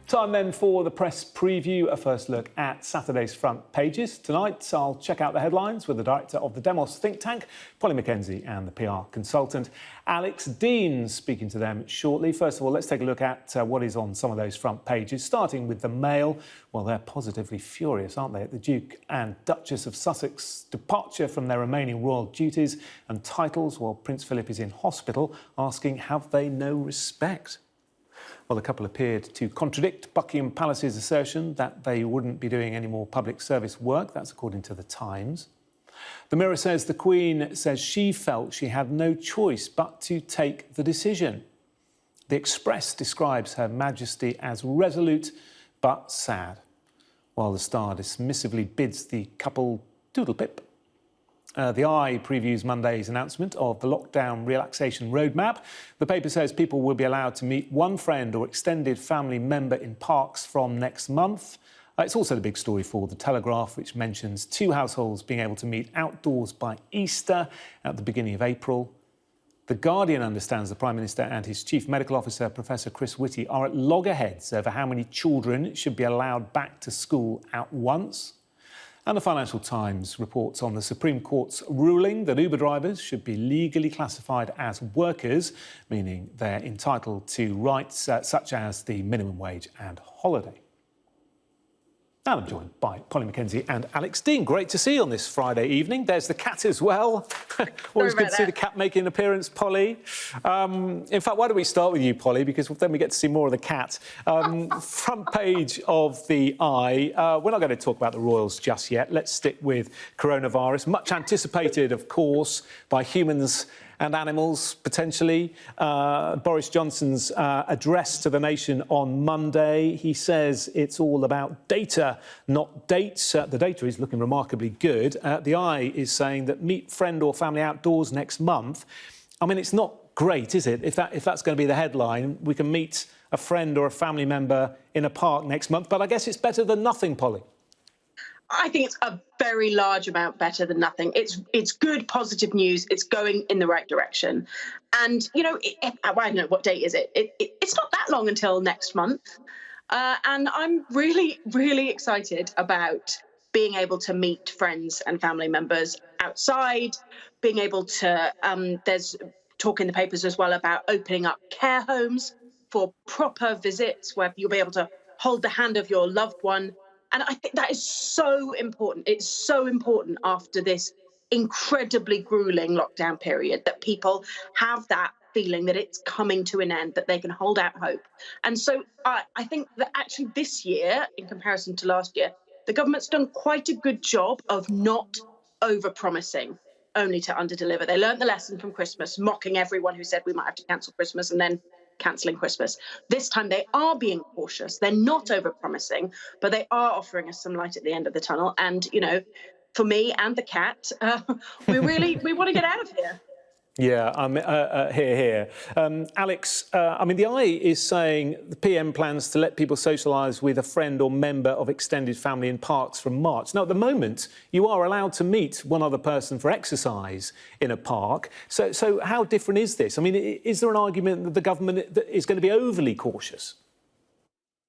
Time then for the press preview, a first look at Saturday's front pages. Tonight, I'll check out the headlines with the director of the Demos think tank, Polly Mackenzie, and the PR consultant, Alex Dean, speaking to them shortly. First of all, let's take a look at what is on some of those front pages, starting with the Mail. Well, they're positively furious, aren't they, at the Duke and Duchess of Sussex's departure from their remaining royal duties and titles while Prince Philip is in hospital, asking, have they no respect? Well, the couple appeared to contradict Buckingham Palace's assertion that they wouldn't be doing any more public service work. That's according to The Times. The Mirror says the Queen says she felt she had no choice but to take the decision. The Express describes Her Majesty as resolute but sad, while the Star dismissively bids the couple doodle-pip. The Eye previews Monday's announcement of the lockdown relaxation roadmap. The paper says people will be allowed to meet one friend or extended family member in parks from next month. It's also the big story for The Telegraph, which mentions 2 households being able to meet outdoors by Easter at the beginning of April. The Guardian understands the Prime Minister and his Chief Medical Officer, Professor Chris Whitty, are at loggerheads over how many children should be allowed back to school at once. And the Financial Times reports on the Supreme Court's ruling that Uber drivers should be legally classified as workers, meaning they're entitled to rights such as the minimum wage and holiday. And I'm joined by Polly Mackenzie and Alex Dean. Great to see you on this Friday evening. There's the cat as well. Always good to see the cat making an appearance, Polly. In fact, why don't we start with you, Polly, because then we get to see more of the cat. Front page of the Eye. We're not going to talk about the royals just yet. Let's stick with coronavirus. Much anticipated, of course, by humans and animals, potentially. Boris Johnson's address to the nation on Monday. He says it's all about data, not dates. The data is looking remarkably good. The Eye is saying that meet friend or family outdoors next month. I mean, it's not great, is it? If that's going to be the headline, we can meet a friend or a family member in a park next month. But I guess it's better than nothing, Polly. I think it's a very large amount better than nothing. It's good, positive news. It's going in the right direction. And, you know, I don't know, what date is it? It's not that long until next month. And I'm really, really excited about being able to meet friends and family members outside, being able to, there's talk in the papers as well about opening up care homes for proper visits where you'll be able to hold the hand of your loved one. And I think that is so important. It's so important after this incredibly grueling lockdown period that people have that feeling that it's coming to an end, that they can hold out hope. And so I think that actually this year, in comparison to last year, the government's done quite a good job of not over-promising, only to under-deliver. They learned the lesson from Christmas, mocking everyone who said we might have to cancel Christmas and then cancelling Christmas. This time they are being cautious. They're not over-promising, but they are offering us some light at the end of the tunnel. And, you know, for me and the cat, we want to get out of here. Yeah, here. Alex, I mean, the Eye is saying the PM plans to let people socialise with a friend or member of extended family in parks from March. Now, at the moment, you are allowed to meet one other person for exercise in a park. So how different is this? I mean, is there an argument that the government is going to be overly cautious?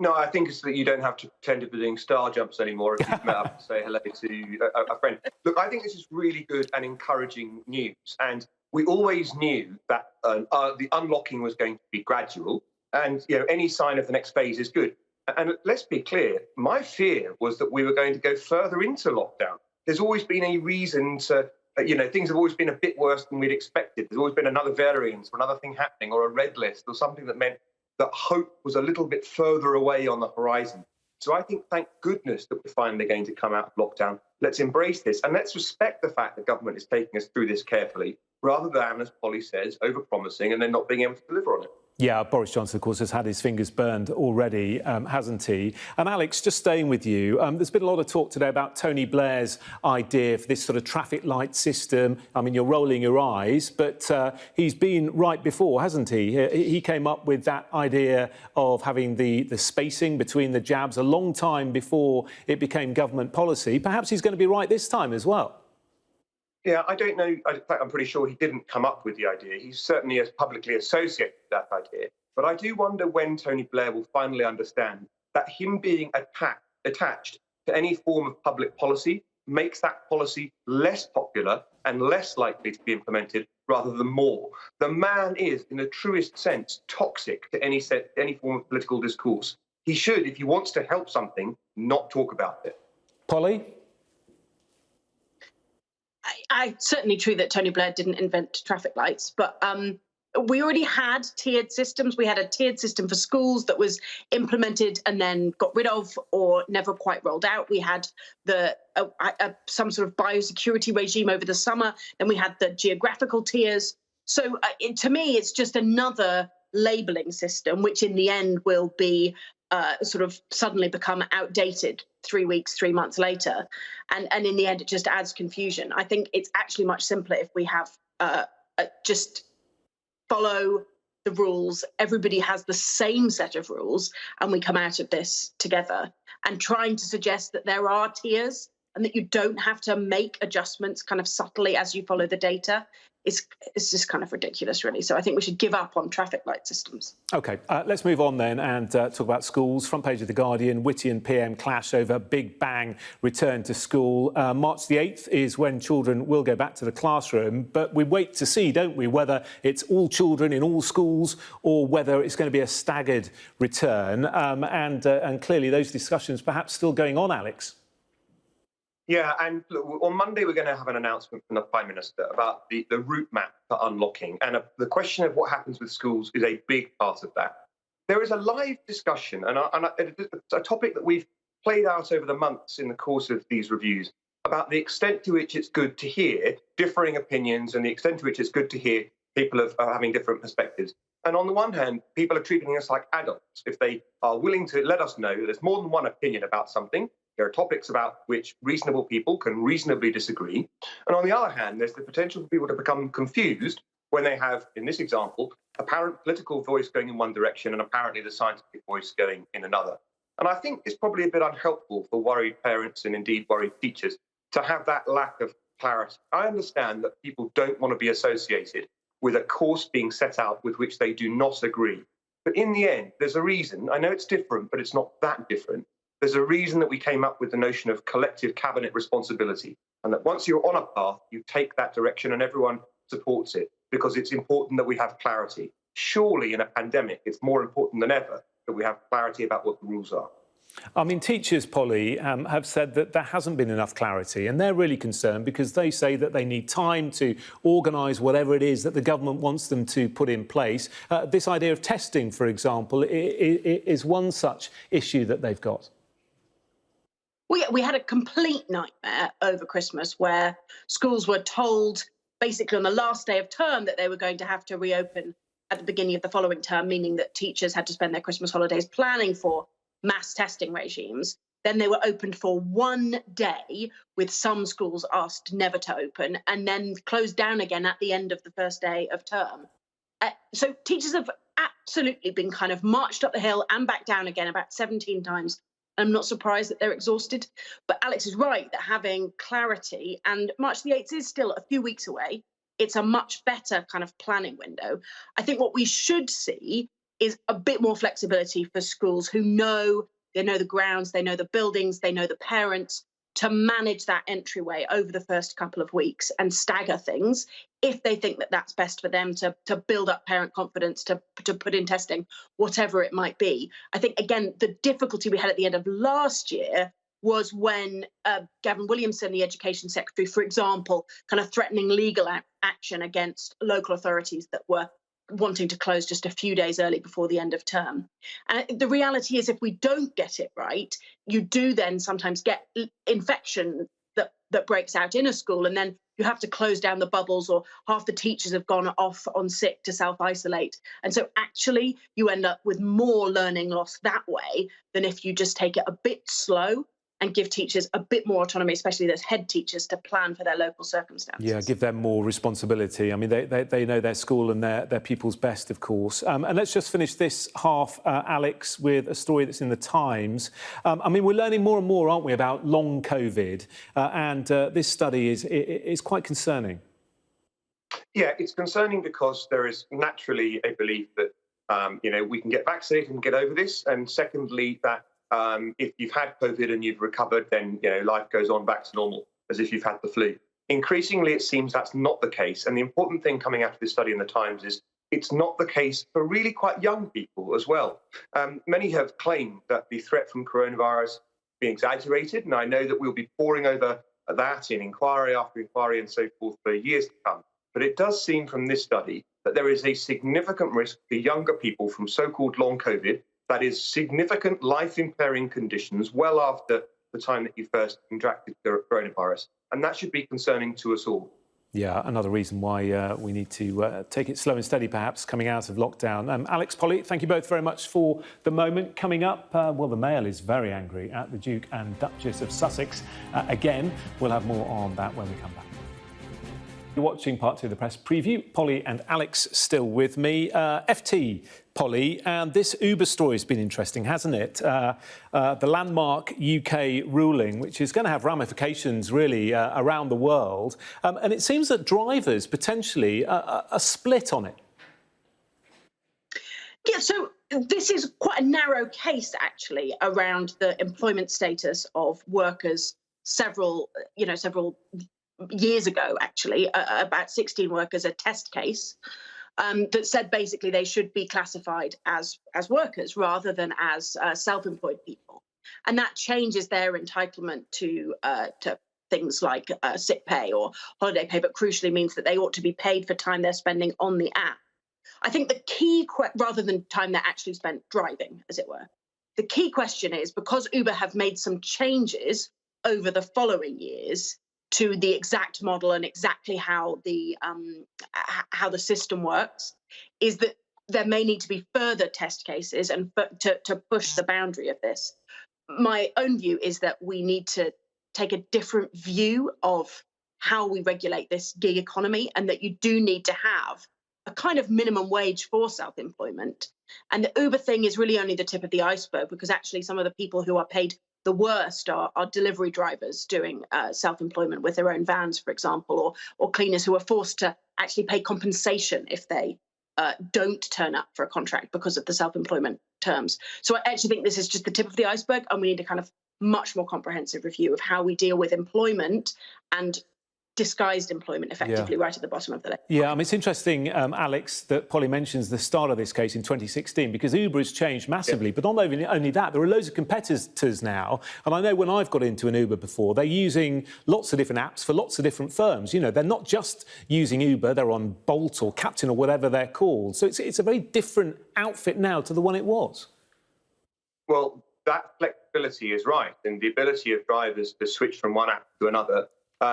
No, I think it's that you don't have to pretend to be doing star jumps anymore if you've met up and say hello to a friend. Look, I think this is really good and encouraging news. And we always knew that the unlocking was going to be gradual, and any sign of the next phase is good. And let's be clear, my fear was that we were going to go further into lockdown. There's always been a reason to, things have always been a bit worse than we'd expected. There's always been another variant or another thing happening or a red list or something that meant that hope was a little bit further away on the horizon. So I think, thank goodness, that we're finally going to come out of lockdown. Let's embrace this and let's respect the fact that government is taking us through this carefully, rather than, as Polly says, over-promising and then not being able to deliver on it. Yeah, Boris Johnson, of course, has had his fingers burned already, hasn't he? And Alex, just staying with you, there's been a lot of talk today about Tony Blair's idea for this sort of traffic light system. I mean, you're rolling your eyes, but he's been right before, hasn't he? He came up with that idea of having the spacing between the jabs a long time before it became government policy. Perhaps he's going to be right this time as well. Yeah, I don't know. In fact, I'm pretty sure he didn't come up with the idea. He's certainly as publicly associated with that idea. But I do wonder when Tony Blair will finally understand that him being attached to any form of public policy makes that policy less popular and less likely to be implemented rather than more. The man is, in the truest sense, toxic to any form of political discourse. He should, if he wants to help something, not talk about it. Polly? Certainly true that Tony Blair didn't invent traffic lights, but we already had tiered systems. We had a tiered system for schools that was implemented and then got rid of or never quite rolled out. We had some sort of biosecurity regime over the summer. Then we had the geographical tiers. So to me, it's just another labelling system, which in the end will be sort of suddenly become outdated 3 weeks, 3 months later. And in the end, it just adds confusion. I think it's actually much simpler if we have just follow the rules. Everybody has the same set of rules, and we come out of this together. And trying to suggest that there are tiers and that you don't have to make adjustments kind of subtly as you follow the data, it's just kind of ridiculous, really. So I think we should give up on traffic light systems. OK, let's move on then and talk about schools. Front page of The Guardian, Whitty and PM clash over Big Bang return to school. March the 8th is when children will go back to the classroom, but we wait to see, don't we, whether it's all children in all schools or whether it's going to be a staggered return. And clearly those discussions perhaps still going on, Alex. Yeah, and look, on Monday we're going to have an announcement from the Prime Minister about the route map for unlocking. And the question of what happens with schools is a big part of that. There is a live discussion, and it's a topic that we've played out over the months in the course of these reviews, about the extent to which it's good to hear differing opinions and the extent to which it's good to hear people having different perspectives. And on the one hand, people are treating us like adults if they are willing to let us know that there's more than one opinion about something. There are topics about which reasonable people can reasonably disagree. And on the other hand, there's the potential for people to become confused when they have, in this example, apparent political voice going in one direction and apparently the scientific voice going in another. And I think it's probably a bit unhelpful for worried parents and indeed worried teachers to have that lack of clarity. I understand that people don't want to be associated with a course being set out with which they do not agree. But in the end, there's a reason. I know it's different, but it's not that different. There's a reason that we came up with the notion of collective cabinet responsibility, and that once you're on a path, you take that direction and everyone supports it, because it's important that we have clarity. Surely in a pandemic, it's more important than ever that we have clarity about what the rules are. I mean, teachers, Polly, have said that there hasn't been enough clarity, and they're really concerned because they say that they need time to organise whatever it is that the government wants them to put in place. This idea of testing, for example, is one such issue that they've got. We had a complete nightmare over Christmas where schools were told basically on the last day of term that they were going to have to reopen at the beginning of the following term, meaning that teachers had to spend their Christmas holidays planning for mass testing regimes. Then they were opened for 1 day, with some schools asked never to open, and then closed down again at the end of the first day of term. So teachers have absolutely been kind of marched up the hill and back down again about 17 times. I'm not surprised that they're exhausted. But Alex is right that having clarity, and March the 8th is still a few weeks away, it's a much better kind of planning window. I think what we should see is a bit more flexibility for schools who know the grounds, they know the buildings, they know the parents, to manage that entryway over the first couple of weeks and stagger things if they think that that's best for them to build up parent confidence, to put in testing, whatever it might be. I think, again, the difficulty we had at the end of last year was when Gavin Williamson, the Education Secretary, for example, kind of threatening legal action against local authorities that were wanting to close just a few days early before the end of term. And the reality is, if we don't get it right, you do then sometimes get infection that breaks out in a school, and then you have to close down the bubbles, or half the teachers have gone off on sick to self-isolate. And so actually you end up with more learning loss that way than if you just take it a bit slow and give teachers a bit more autonomy, especially those head teachers, to plan for their local circumstances. Yeah, give them more responsibility. I mean, they know their school and their pupils best, of course. And let's just finish this half, Alex, with a story that's in the Times. I mean, we're learning more and more, aren't we, about long COVID? And this study is quite concerning. Yeah, it's concerning because there is naturally a belief that, we can get vaccinated and get over this. And secondly, that If you've had COVID and you've recovered, then life goes on back to normal as if you've had the flu. Increasingly, it seems that's not the case. And the important thing coming out of this study in the Times is it's not the case for really quite young people as well. Many have claimed that the threat from coronavirus being exaggerated, and I know that we'll be poring over that in inquiry after inquiry and so forth for years to come. But it does seem from this study that there is a significant risk for younger people from so-called long COVID, that is significant life-impairing conditions well after the time that you first contracted coronavirus. And that should be concerning to us all. Yeah, another reason why we need to take it slow and steady, perhaps, coming out of lockdown. Alex, Polly, thank you both very much for the moment. Coming up, well, the Mail is very angry at the Duke and Duchess of Sussex. Again, we'll have more on that when we come back. You're watching part 2 of the press preview. Polly and Alex still with me. FT, Polly, and this Uber story has been interesting, hasn't it? The landmark UK ruling, which is going to have ramifications really around the world. And it seems that drivers potentially are split on it. Yeah, so this is quite a narrow case, actually, around the employment status of workers several years ago, actually, about 16 workers, a test case that said basically they should be classified as workers rather than as self-employed people. And that changes their entitlement to things like sick pay or holiday pay, but crucially means that they ought to be paid for time they're spending on the app. I think the key, rather than time they're actually spent driving, as it were, the key question is, because Uber have made some changes over the following years to the exact model and exactly how the system works, is that there may need to be further test cases and to push the boundary of this. My own view is that we need to take a different view of how we regulate this gig economy, and that you do need to have a kind of minimum wage for self-employment. And the Uber thing is really only the tip of the iceberg, because actually some of the people who are paid the worst are delivery drivers doing self-employment with their own vans, for example, or cleaners who are forced to actually pay compensation if they don't turn up for a contract because of the self-employment terms. So I actually think this is just the tip of the iceberg, and we need a kind of much more comprehensive review of how we deal with employment and disguised employment effectively right at the bottom of the list. Yeah, I mean, it's interesting, Alex, that Polly mentions the start of this case in 2016, because Uber has changed massively. But not only that, there are loads of competitors now. And I know when I've got into an Uber before, they're using lots of different apps for lots of different firms. You know, they're not just using Uber, they're on Bolt or Captain or whatever they're called. So it's a very different outfit now to the one it was. Well, that flexibility is right. And the ability of drivers to switch from one app to another,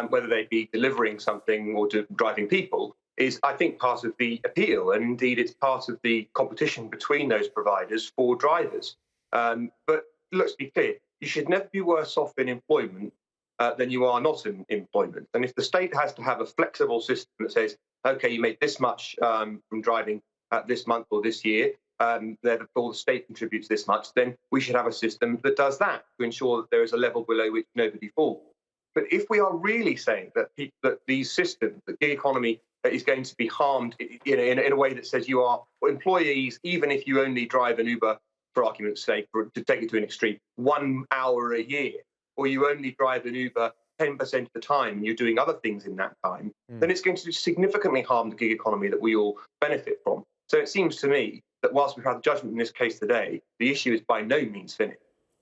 whether they be delivering something or driving people, is, I think, part of the appeal. And indeed, it's part of the competition between those providers for drivers. But let's be clear, you should never be worse off in employment than you are not in employment. And if the state has to have a flexible system that says, OK, you made this much from driving this month or this year, therefore the state contributes this much, then we should have a system that does that to ensure that there is a level below which nobody falls. But if we are really saying that these systems, the gig economy, is going to be harmed in a way that says you are employees, even if you only drive an Uber, for argument's sake, to take it to an extreme, 1 hour a year, or you only drive an Uber 10% of the time and you're doing other things in that time, then it's going to significantally harm the gig economy that we all benefit from. So it seems to me that whilst we've had the judgment in this case today, the issue is by no means finished.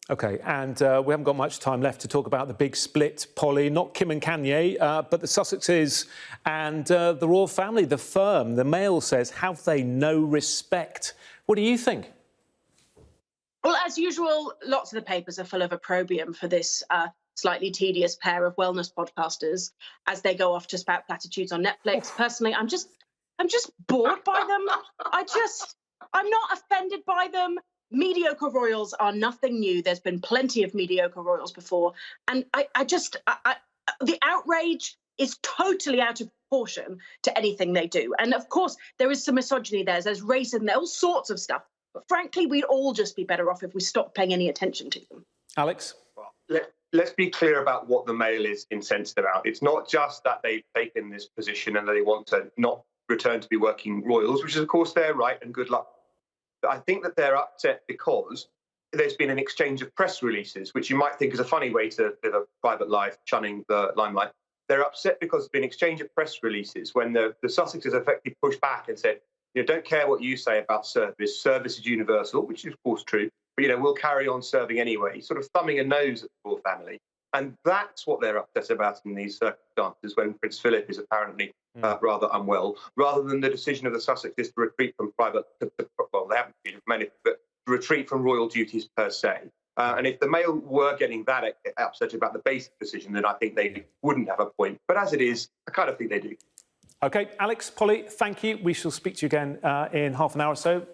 OK, and we haven't got much time left to talk about the big split, Polly, not Kim and Kanye, but the Sussexes and the royal family, the firm. The Mail says, have they no respect? What do you think? Well, as usual, lots of the papers are full of opprobrium for this slightly tedious pair of wellness podcasters as they go off to spout platitudes on Netflix. Personally, I'm just bored by them. I'm not offended by them. Mediocre royals are nothing new. There's been plenty of mediocre royals before. And the outrage is totally out of proportion to anything they do. And of course, there is some misogyny there. There's racism, there's all sorts of stuff. But frankly, we'd all just be better off if we stopped paying any attention to them. Alex? Well, let's be clear about what the Mail is incensed about. It's not just that they've taken this position and that they want to not return to be working royals, which is, of course, their right, and good luck. But I think that they're upset because there's been an exchange of press releases, which you might think is a funny way to live a private life, shunning the limelight. They're upset because there's been an exchange of press releases when the Sussexes effectively pushed back and said, don't care what you say about service. Service is universal, which is of course true, but we'll carry on serving anyway, sort of thumbing a nose at the royal family. And that's what they're upset about in these circumstances when Prince Philip is apparently rather unwell, rather than the decision of the Sussexes to retreat from private, well, they haven't retreated from anything, but to retreat from royal duties per se. And if the Mail were getting that upset about the basic decision, then I think they wouldn't have a point. But as it is, I kind of think they do. OK, Alex, Polly, thank you. We shall speak to you again in half an hour or so.